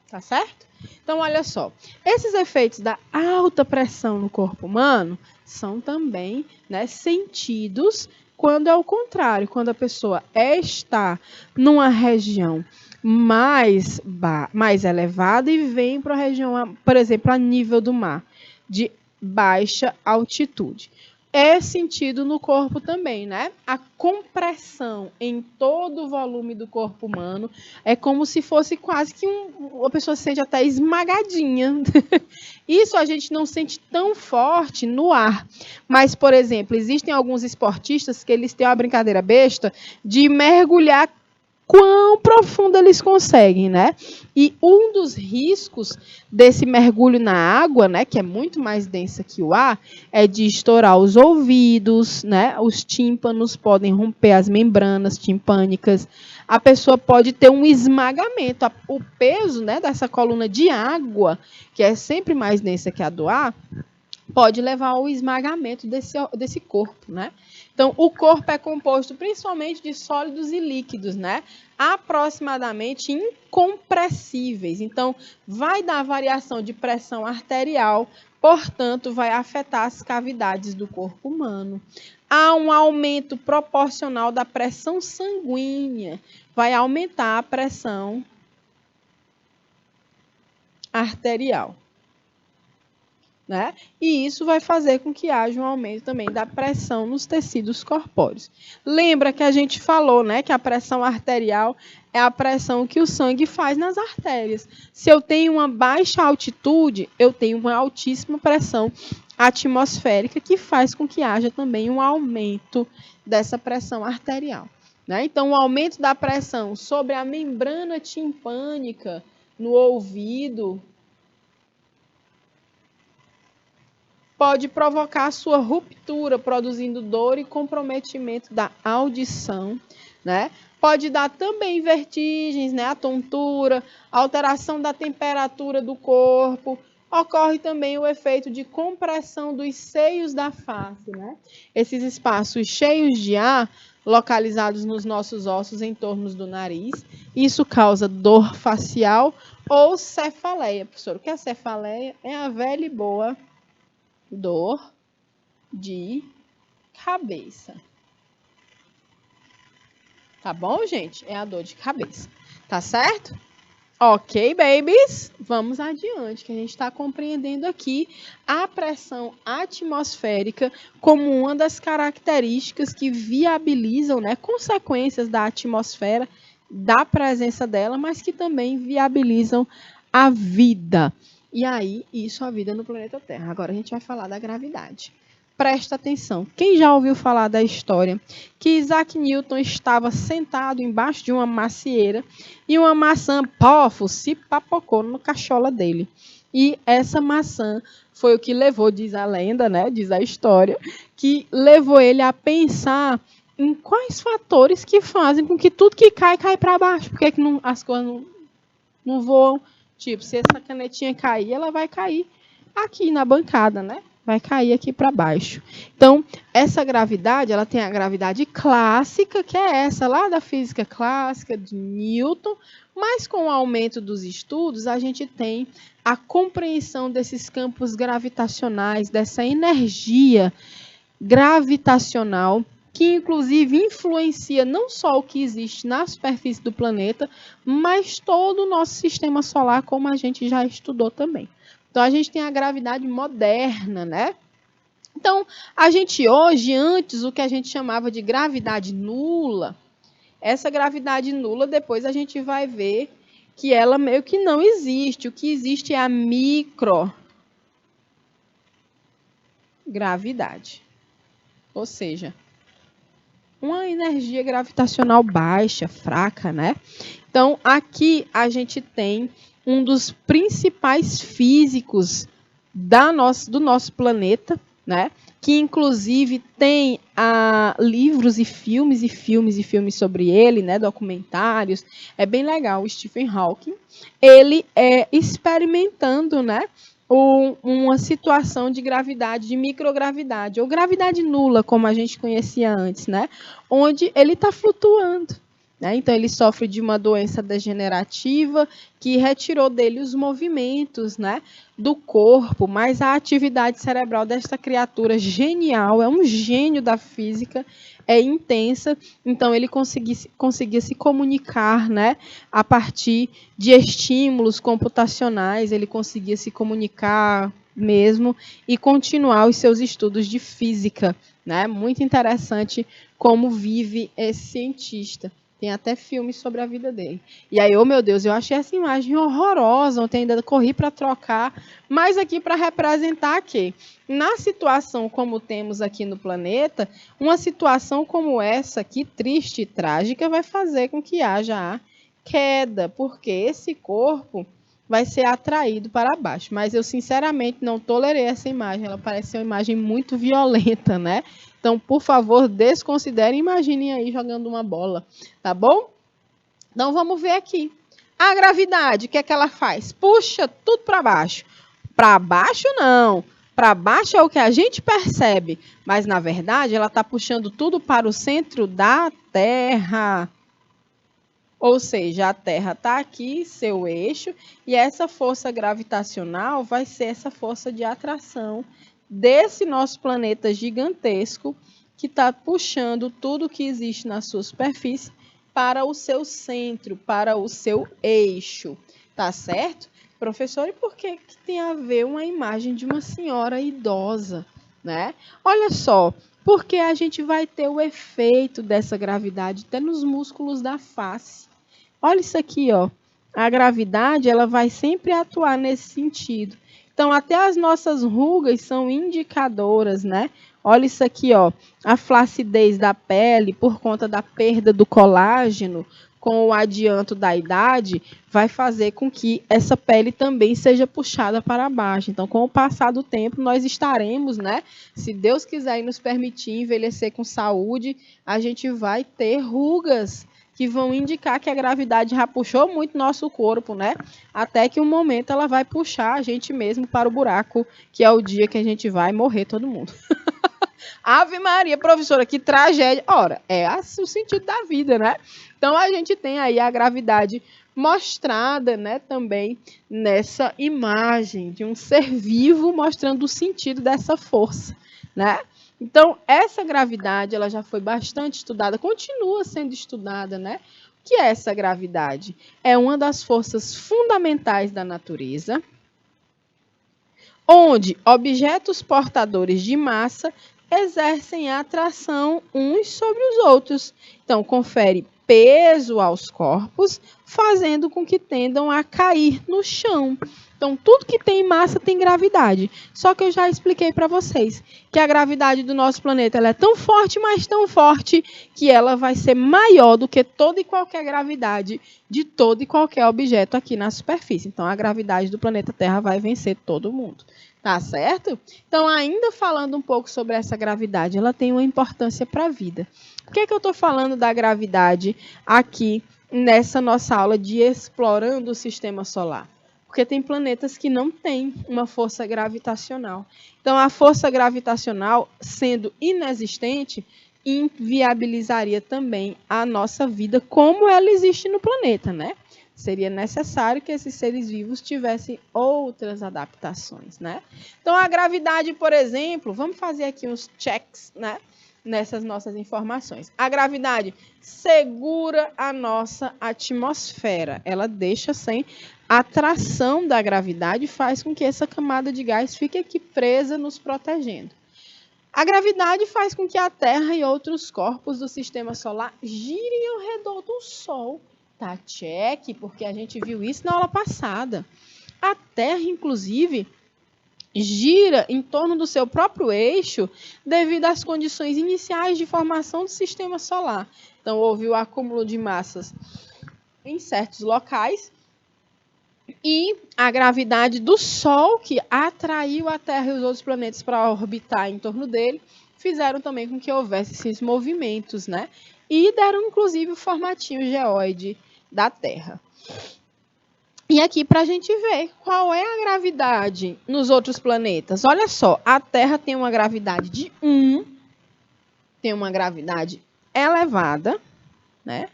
Tá certo? Então, olha só. Esses efeitos da alta pressão no corpo humano são também, né, sentidos quando é o contrário, quando a pessoa está numa região mais elevada e vem para a região, por exemplo, a nível do mar, de baixa altitude. É sentido no corpo também, né? A compressão em todo o volume do corpo humano é como se fosse quase que uma pessoa se sente até esmagadinha. Isso a gente não sente tão forte no ar. Mas, por exemplo, existem alguns esportistas que eles têm uma brincadeira besta de mergulhar quão profundo eles conseguem, né? E um dos riscos desse mergulho na água, né, que é muito mais densa que o ar, é de estourar os ouvidos, né? Os tímpanos podem romper as membranas timpânicas. A pessoa pode ter um esmagamento. O peso, né, dessa coluna de água, que é sempre mais densa que a do ar, pode levar ao esmagamento desse corpo, né? Então, o corpo é composto principalmente de sólidos e líquidos, né? Aproximadamente incompressíveis. Então, vai dar variação de pressão arterial, portanto, vai afetar as cavidades do corpo humano. Há um aumento proporcional da pressão sanguínea, vai aumentar a pressão arterial. Né? E isso vai fazer com que haja um aumento também da pressão nos tecidos corpóreos. Lembra que a gente falou, né, que a pressão arterial é a pressão que o sangue faz nas artérias. Se eu tenho uma baixa altitude, eu tenho uma altíssima pressão atmosférica que faz com que haja também um aumento dessa pressão arterial. Né? Então, o aumento da pressão sobre a membrana timpânica no ouvido pode provocar a sua ruptura, produzindo dor e comprometimento da audição, né? Pode dar também vertigens, né? A tontura, alteração da temperatura do corpo. Ocorre também o efeito de compressão dos seios da face, né? Esses espaços cheios de ar, localizados nos nossos ossos em torno do nariz. Isso causa dor facial ou cefaleia. Professor, o que é cefaleia? É a velha e boa dor de cabeça. Tá bom, gente? É a dor de cabeça. Tá certo? Ok, babies? Vamos adiante, que a gente está compreendendo aqui a pressão atmosférica como uma das características que viabilizam, né, consequências da atmosfera, da presença dela, mas que também viabilizam a vida. E aí, isso a vida no planeta Terra. Agora a gente vai falar da gravidade. Presta atenção. Quem já ouviu falar da história que Isaac Newton estava sentado embaixo de uma macieira e uma maçã, pofo, se papocou no cachola dele. E essa maçã foi o que levou, diz a lenda, né? Diz a história, que levou ele a pensar em quais fatores que fazem com que tudo que cai para baixo. Por que as coisas não voam? Tipo, se essa canetinha cair, ela vai cair aqui na bancada, né? Vai cair aqui para baixo. Então, essa gravidade, ela tem a gravidade clássica, que é essa lá da física clássica de Newton, mas com o aumento dos estudos, a gente tem a compreensão desses campos gravitacionais, dessa energia gravitacional, que inclusive influencia não só o que existe na superfície do planeta, mas todo o nosso sistema solar, como a gente já estudou também. Então, a gente tem a gravidade moderna, né? Então, a gente hoje, antes, o que a gente chamava de gravidade nula, essa gravidade nula, depois a gente vai ver que ela meio que não existe. O que existe é a microgravidade. Ou seja, uma energia gravitacional baixa, fraca, né? Então, aqui a gente tem um dos principais físicos do nosso planeta, né? Que inclusive tem livros e filmes sobre ele, né? Documentários. É bem legal. O Stephen Hawking, ele é experimentando, né? Uma situação de gravidade, de microgravidade, ou gravidade nula, como a gente conhecia antes, né? Onde ele está flutuando. Né? Então, ele sofre de uma doença degenerativa que retirou dele os movimentos, né, do corpo, mas a atividade cerebral desta criatura genial, é um gênio da física, é intensa, então ele conseguia se comunicar, né, a partir de estímulos computacionais, ele conseguia se comunicar mesmo e continuar os seus estudos de física. Né? Muito interessante como vive esse cientista. Tem até filmes sobre a vida dele. E aí, oh meu Deus, eu achei essa imagem horrorosa. Ontem ainda corri para trocar. Mas aqui para representar que, na situação como temos aqui no planeta, uma situação como essa aqui, triste e trágica, vai fazer com que haja a queda. Porque esse corpo vai ser atraído para baixo. Mas eu, sinceramente, não tolerei essa imagem. Ela parece ser uma imagem muito violenta, né? Então, por favor, desconsiderem, imaginem aí jogando uma bola, tá bom? Então, vamos ver aqui. A gravidade, o que é que ela faz? Puxa tudo para baixo. Para baixo, não. Para baixo é o que a gente percebe, mas, na verdade, ela está puxando tudo para o centro da Terra. Ou seja, a Terra está aqui, seu eixo, e essa força gravitacional vai ser essa força de atração desse nosso planeta gigantesco que está puxando tudo que existe na sua superfície para o seu centro, para o seu eixo. Tá certo? Professor, e por que tem a ver uma imagem de uma senhora idosa, né? Olha só, porque a gente vai ter o efeito dessa gravidade até nos músculos da face. Olha isso aqui, ó. A gravidade, ela vai sempre atuar nesse sentido. Então, até as nossas rugas são indicadoras, né? Olha isso aqui, ó. A flacidez da pele por conta da perda do colágeno com o adianto da idade vai fazer com que essa pele também seja puxada para baixo. Então, com o passar do tempo, nós estaremos, né? Se Deus quiser e nos permitir envelhecer com saúde, a gente vai ter rugas que vão indicar que a gravidade já puxou muito nosso corpo, né? Até que um momento ela vai puxar a gente mesmo para o buraco, que é o dia que a gente vai morrer todo mundo. Ave Maria, professora, que tragédia. Ora, é o sentido da vida, né? Então, a gente tem aí a gravidade mostrada, né, também nessa imagem de um ser vivo mostrando o sentido dessa força, né? Então, essa gravidade, ela já foi bastante estudada, continua sendo estudada, né? O que é essa gravidade? É uma das forças fundamentais da natureza, onde objetos portadores de massa exercem atração uns sobre os outros. Então, confere peso aos corpos, fazendo com que tendam a cair no chão. Então, tudo que tem massa tem gravidade. Só que eu já expliquei para vocês que a gravidade do nosso planeta ela é tão forte, mas tão forte, que ela vai ser maior do que toda e qualquer gravidade de todo e qualquer objeto aqui na superfície. Então, a gravidade do planeta Terra vai vencer todo mundo. Tá certo? Então, ainda falando um pouco sobre essa gravidade, ela tem uma importância para a vida. Por que eu estou falando da gravidade aqui nessa nossa aula de explorando o sistema solar? Porque tem planetas que não têm uma força gravitacional. Então, a força gravitacional, sendo inexistente, inviabilizaria também a nossa vida como ela existe no planeta, né? Seria necessário que esses seres vivos tivessem outras adaptações, né? Então, a gravidade, por exemplo, vamos fazer aqui uns checks, né? Nessas nossas informações. A gravidade segura a nossa atmosfera. Ela deixa sem a atração da gravidade, faz com que essa camada de gás fique aqui presa, nos protegendo. A gravidade faz com que a Terra e outros corpos do sistema solar girem ao redor do Sol. Tá, check, porque a gente viu isso na aula passada. A Terra, inclusive, gira em torno do seu próprio eixo devido às condições iniciais de formação do sistema solar. Então, houve o acúmulo de massas em certos locais e a gravidade do Sol, que atraiu a Terra e os outros planetas para orbitar em torno dele, fizeram também com que houvesse esses movimentos, né? E deram, inclusive, o formatinho geóide da Terra. E aqui para a gente ver qual é a gravidade nos outros planetas. Olha só, a Terra tem uma gravidade de 1, tem uma gravidade elevada, né?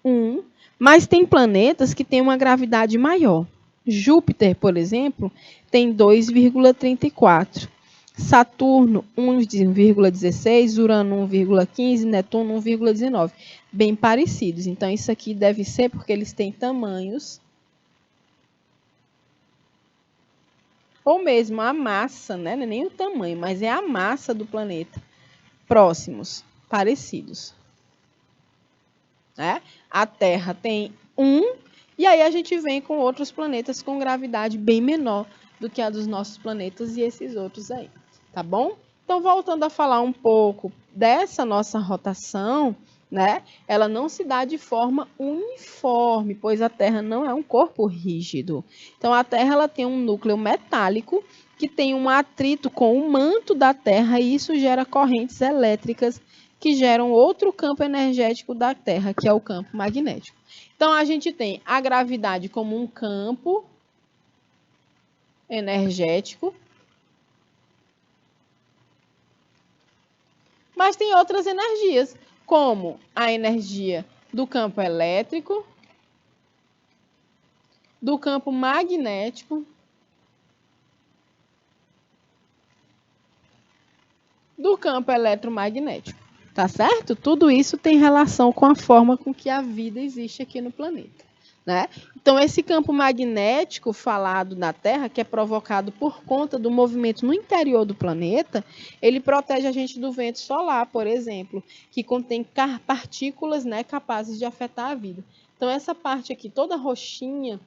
1, mas tem planetas que têm uma gravidade maior. Júpiter, por exemplo, tem 2,34. Saturno, 1,16, Urano, 1,15, Netuno, 1,19. Bem parecidos. Então, isso aqui deve ser porque eles têm tamanhos, ou mesmo a massa, né? Não é nem o tamanho, mas é a massa do planeta. Próximos, parecidos. Né? A Terra tem 1, e aí a gente vem com outros planetas com gravidade bem menor do que a dos nossos planetas e esses outros aí, tá bom? Então, voltando a falar um pouco dessa nossa rotação, né? Ela não se dá de forma uniforme, pois a Terra não é um corpo rígido. Então, a Terra ela tem um núcleo metálico que tem um atrito com o manto da Terra e isso gera correntes elétricas que geram outro campo energético da Terra, que é o campo magnético. Então, a gente tem a gravidade como um campo energético, mas tem outras energias, como a energia do campo elétrico, do campo magnético, do campo eletromagnético. Tá certo? Tudo isso tem relação com a forma com que a vida existe aqui no planeta, né? Então, esse campo magnético falado na Terra, que é provocado por conta do movimento no interior do planeta, ele protege a gente do vento solar, por exemplo, que contém partículas, né, capazes de afetar a vida. Então, essa parte aqui, toda roxinha,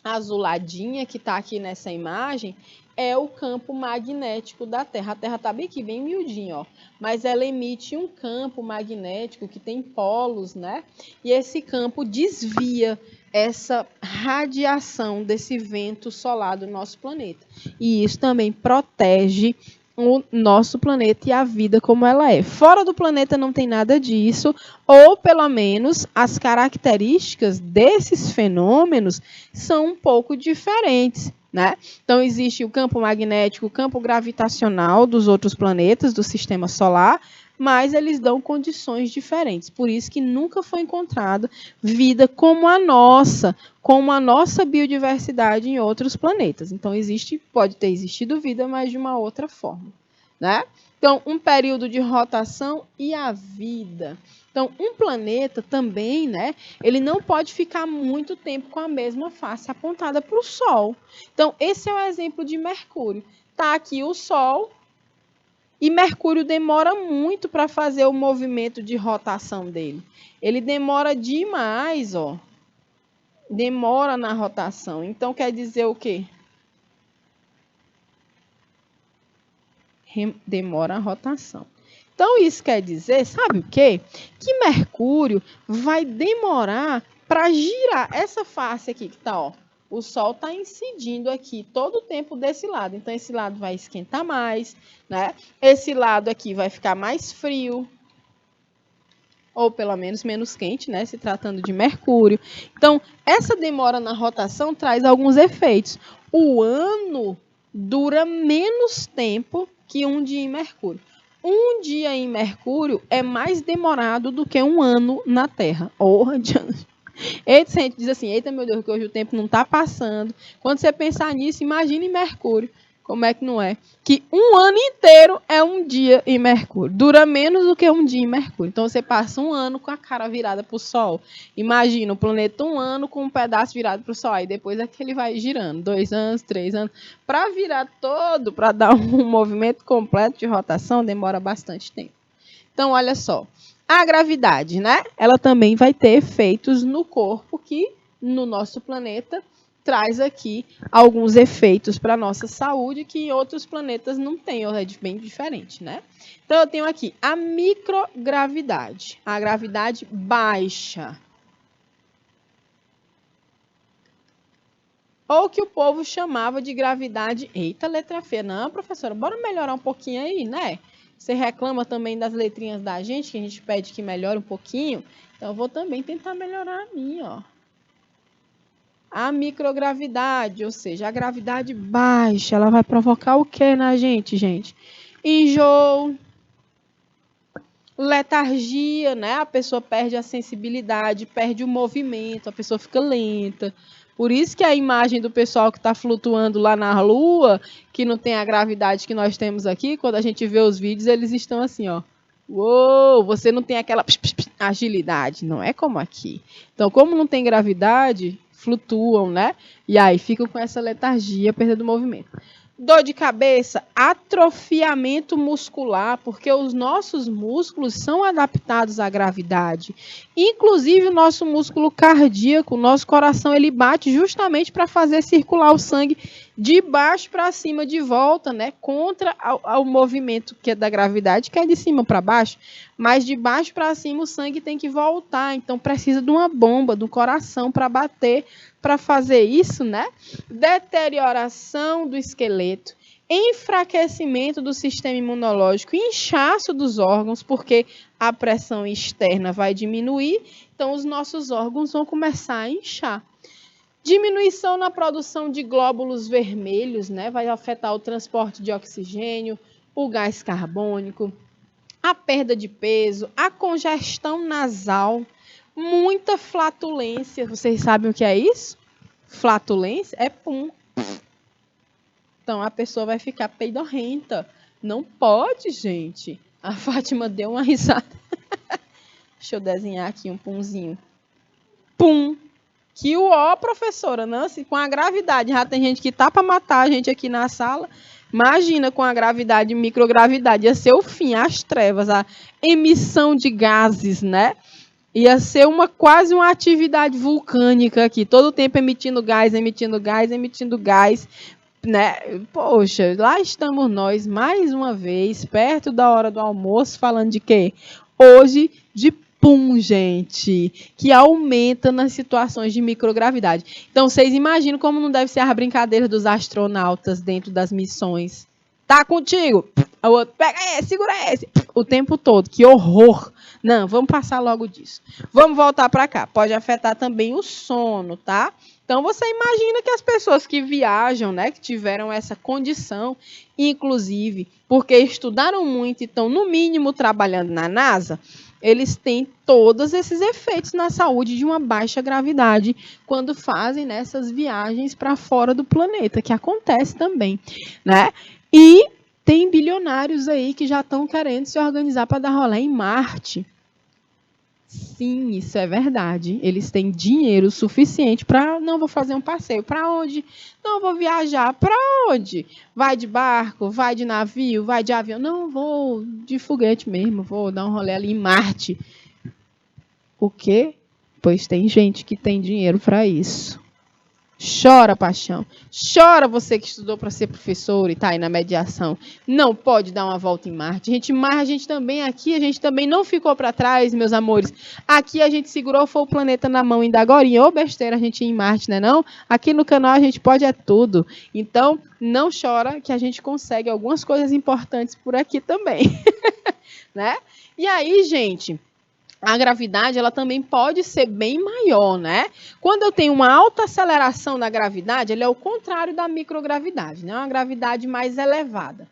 azuladinha, que está aqui nessa imagem, é o campo magnético da Terra. A Terra está bem aqui, bem miudinha, ó, mas ela emite um campo magnético que tem polos, né? E esse campo desvia essa radiação desse vento solar do nosso planeta. E isso também protege o nosso planeta e a vida como ela é. Fora do planeta não tem nada disso, ou pelo menos as características desses fenômenos são um pouco diferentes, né? Então, existe o campo magnético, o campo gravitacional dos outros planetas do sistema solar, mas eles dão condições diferentes. Por isso que nunca foi encontrada vida como a nossa biodiversidade em outros planetas. Então, pode ter existido vida, mas de uma outra forma, né? Então, um período de rotação e a vida. Então, um planeta também, né, ele não pode ficar muito tempo com a mesma face apontada para o Sol. Então, esse é o exemplo de Mercúrio. Está aqui o Sol e Mercúrio demora muito para fazer o movimento de rotação dele. Ele demora demais, ó. Demora na rotação. Então, quer dizer o quê? Demora a rotação. Então, isso quer dizer, sabe o quê? Que Mercúrio vai demorar para girar essa face aqui que está, ó. O Sol está incidindo aqui todo o tempo desse lado. Então, esse lado vai esquentar mais, né? Esse lado aqui vai ficar mais frio, ou pelo menos menos quente, né? Se tratando de Mercúrio. Então, essa demora na rotação traz alguns efeitos. O ano dura menos tempo que um dia em Mercúrio. Um dia em Mercúrio é mais demorado do que um ano na Terra. Eita, se a gente diz assim, eita, meu Deus, que hoje o tempo não está passando. Quando você pensar nisso, imagine Mercúrio. Como é que não é? Que um ano inteiro é um dia em Mercúrio. Dura menos do que um dia em Mercúrio. Então, você passa um ano com a cara virada para o Sol. Imagina o planeta um ano com um pedaço virado para o Sol. Aí depois é que ele vai girando. 2 anos, 3 anos. Para virar todo, para dar um movimento completo de rotação, demora bastante tempo. Então, olha só. A gravidade, né? Ela também vai ter efeitos no corpo que, no nosso planeta, traz aqui alguns efeitos para a nossa saúde que em outros planetas não tem, ou é bem diferente, né? Então, eu tenho aqui a microgravidade, a gravidade baixa. Ou que o povo chamava de gravidade... Eita, letra feia. Não, professora, bora melhorar um pouquinho aí, né? Você reclama também das letrinhas da gente, que a gente pede que melhore um pouquinho. Então, eu vou também tentar melhorar a minha, ó. A microgravidade, ou seja, a gravidade baixa, ela vai provocar o que na gente, gente? Enjoo, letargia, né? A pessoa perde a sensibilidade, perde o movimento, a pessoa fica lenta. Por isso que a imagem do pessoal que está flutuando lá na Lua, que não tem a gravidade que nós temos aqui, quando a gente vê os vídeos, eles estão assim, ó. Uou, você não tem aquela agilidade, não é como aqui. Então, como não tem gravidade, flutuam, né? E aí ficam com essa letargia, perda do movimento. Dor de cabeça, atrofiamento muscular, porque os nossos músculos são adaptados à gravidade. Inclusive o nosso músculo cardíaco, o nosso coração, ele bate justamente para fazer circular o sangue de baixo para cima de volta, né? Contra ao movimento que é da gravidade, que é de cima para baixo, mas de baixo para cima o sangue tem que voltar, então precisa de uma bomba do coração para bater, para fazer isso, né? Deterioração do esqueleto, enfraquecimento do sistema imunológico, inchaço dos órgãos, porque a pressão externa vai diminuir, então os nossos órgãos vão começar a inchar. Diminuição na produção de glóbulos vermelhos, né? Vai afetar o transporte de oxigênio, o gás carbônico, a perda de peso, a congestão nasal, muita flatulência. Vocês sabem o que é isso? Flatulência é pum. Então a pessoa vai ficar peidorrenta. Não pode, gente. A Fátima deu uma risada. Deixa eu desenhar aqui um punzinho. Pum. Que o ó, professora, Nancy, com a gravidade, já tem gente que tá para matar a gente aqui na sala. Imagina com a gravidade, microgravidade, ia ser o fim, as trevas, a emissão de gases, né? Ia ser quase uma atividade vulcânica aqui, todo o tempo emitindo gás, né? Poxa, lá estamos nós, mais uma vez, perto da hora do almoço, falando de quê? Hoje, de pum, gente, que aumenta nas situações de microgravidade. Então, vocês imaginam como não deve ser a brincadeira dos astronautas dentro das missões. Tá contigo? O outro, pega esse, segura esse. O tempo todo, que horror. Não, vamos passar logo disso. Vamos voltar para cá. Pode afetar também o sono, tá? Então, você imagina que as pessoas que viajam, né, que tiveram essa condição, inclusive porque estudaram muito e estão, no mínimo, trabalhando na NASA, eles têm todos esses efeitos na saúde de uma baixa gravidade quando fazem nessas viagens para fora do planeta, que acontece também, né? E tem bilionários aí que já estão querendo se organizar para dar rolê em Marte. Sim, isso é verdade. Eles têm dinheiro suficiente para... Não, vou fazer um passeio. Para onde? Não, vou viajar. Para onde? Vai de barco? Vai de navio? Vai de avião? Não, vou de foguete mesmo. Vou dar um rolê ali em Marte. O quê? Pois tem gente que tem dinheiro para isso. Chora, paixão. Chora você que estudou para ser professor e está aí na mediação. Não pode dar uma volta em Marte. A gente também aqui, a gente também não ficou para trás, meus amores. Aqui a gente segurou, foi o planeta na mão ainda agora. Ô, besteira, a gente ir em Marte, né não? Aqui no canal a gente pode tudo. Então, não chora que a gente consegue algumas coisas importantes por aqui também. Né? E aí, gente... A gravidade, ela também pode ser bem maior, né? Quando eu tenho uma alta aceleração da gravidade, ela é o contrário da microgravidade, né? Uma gravidade mais elevada.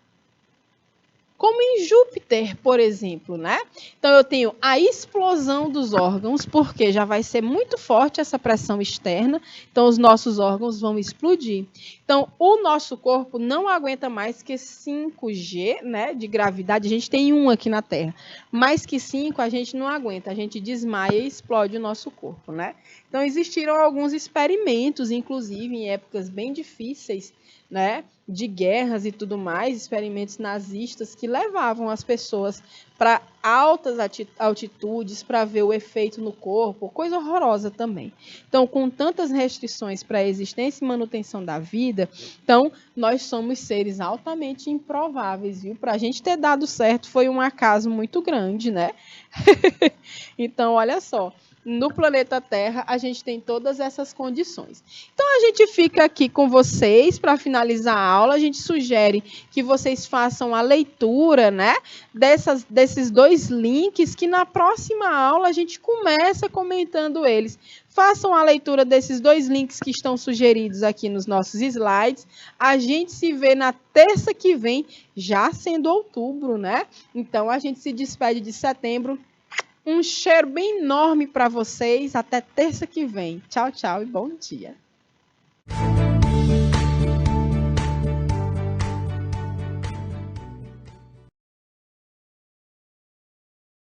como em Júpiter, por exemplo, né? Então eu tenho a explosão dos órgãos, porque já vai ser muito forte essa pressão externa, então os nossos órgãos vão explodir. Então o nosso corpo não aguenta mais que 5G, né, de gravidade, a gente tem 1 aqui na Terra. Mais que 5 a gente não aguenta, a gente desmaia e explode o nosso corpo, né? Então existiram alguns experimentos, inclusive em épocas bem difíceis, né, de guerras e tudo mais, experimentos nazistas que levavam as pessoas para altas altitudes para ver o efeito no corpo, coisa horrorosa também. Então, com tantas restrições para a existência e manutenção da vida, então nós somos seres altamente improváveis, viu? Para a gente ter dado certo foi um acaso muito grande, né? Então, olha só. No planeta Terra, a gente tem todas essas condições. Então, a gente fica aqui com vocês para finalizar a aula. A gente sugere que vocês façam a leitura, né, desses 2 links, que na próxima aula a gente começa comentando eles. Façam a leitura desses 2 links que estão sugeridos aqui nos nossos slides. A gente se vê na terça que vem, já sendo outubro, né? Então, a gente se despede de setembro. Um cheiro bem enorme para vocês. Até terça que vem. Tchau, tchau e bom dia.